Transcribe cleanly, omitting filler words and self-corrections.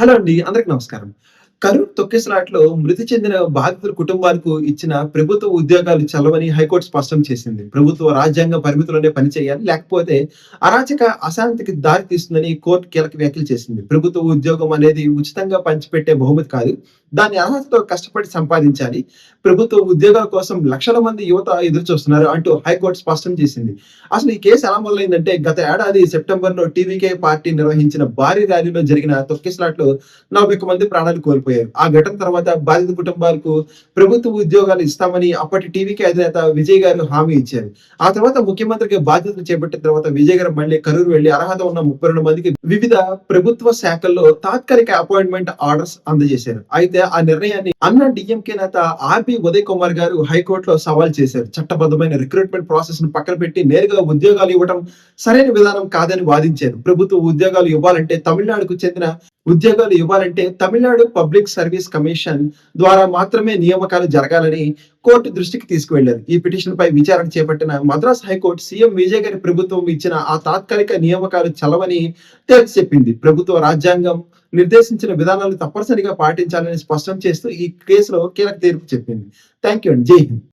Hello అండి. అందరికి నమస్కారం. కరూర్ తొక్కిసలాటలో మృతి చెందిన బాధితుల కుటుంబాలకు ఇచ్చిన ప్రభుత్వ ఉద్యోగాలు చెల్లవని హైకోర్టు స్పష్టం చేసింది. ప్రభుత్వ రాజ్యాంగ పరిమితిలోనే పనిచేయాలి. లేకపోతే అరాచక, అశాంతికి దారి తీస్తుందని కోర్టు కీలక వ్యాఖ్యలు చేసింది. ప్రభుత్వ ఉద్యోగం అనేది ఉచితంగా పంచిపెట్టే బహుమతి కాదు. దాన్ని అర్హతతో కష్టపడి సంపాదించాలి. ప్రభుత్వ ఉద్యోగాల కోసం లక్షల మంది యువత ఎదురుచూస్తున్నారు అంటూ హైకోర్టు స్పష్టం చేసింది. అసలు ఈ కేసు ఎలా మొదలైందంటే గత ఏడాది సెప్టెంబర్‌లో టీవీకే పార్టీ నిర్వహించిన భారీ ర్యాలీలో జరిగిన తొక్కిసలాటలో 41 మంది ప్రాణాలు కోల్పోయారు. ఆ ఘటన తర్వాత బాధిత కుటుంబాలకు ప్రభుత్వ ఉద్యోగాలు ఇస్తామని అప్పటి టీవీకే అధినేత విజయ్ గారు హామీ ఇచ్చారు. ఆ తర్వాత ముఖ్యమంత్రిగా బాధ్యతలు చేపట్టిన తర్వాత విజయ్ గారు మళ్ళీ కరూరు వెళ్లి అర్హత ఉన్న 32 మందికి వివిధ ప్రభుత్వ శాఖల్లో తాత్కాలిక అపాయింట్మెంట్ ఆర్డర్స్ అందజేశారు. అయితే ఆ నిర్ణయాన్ని అన్నా డీఎంకే నేత ఆర్‌బీ ఉదయ్ కుమార్ గారు హైకోర్టులో సవాల్ చేశారు. చట్టబద్ధమైన రిక్రూట్మెంట్ ప్రాసెస్ ను పక్కన పెట్టి నేరుగా ఉద్యోగాలు ఇవ్వడం సరైన విధానం కాదని వాదించారు. ప్రభుత్వ ఉద్యోగాలు ఇవ్వాలంటే తమిళనాడు పబ్లిక్ సర్వీస్ కమిషన్ ద్వారా మాత్రమే నియామకాలు జరగాలని కోర్టు దృష్టికి తీసుకువెళ్లారు. ఈ పిటిషన్ పై విచారణ చేపట్టిన మద్రాస్ హైకోర్టు సీఎం విజయ్ గారి ప్రభుత్వం ఇచ్చిన ఆ తాత్కాలిక నియామకాలు చెల్లవని తేల్చి చెప్పింది. ప్రభుత్వ రాజ్యాంగం నిర్దేశించిన విధానాలను తప్పనిసరిగా పాటించాలని స్పష్టం చేస్తూ ఈ కేసులో కీలక తీర్పు చెప్పింది. థాంక్ యూ అండి. జై హింద్.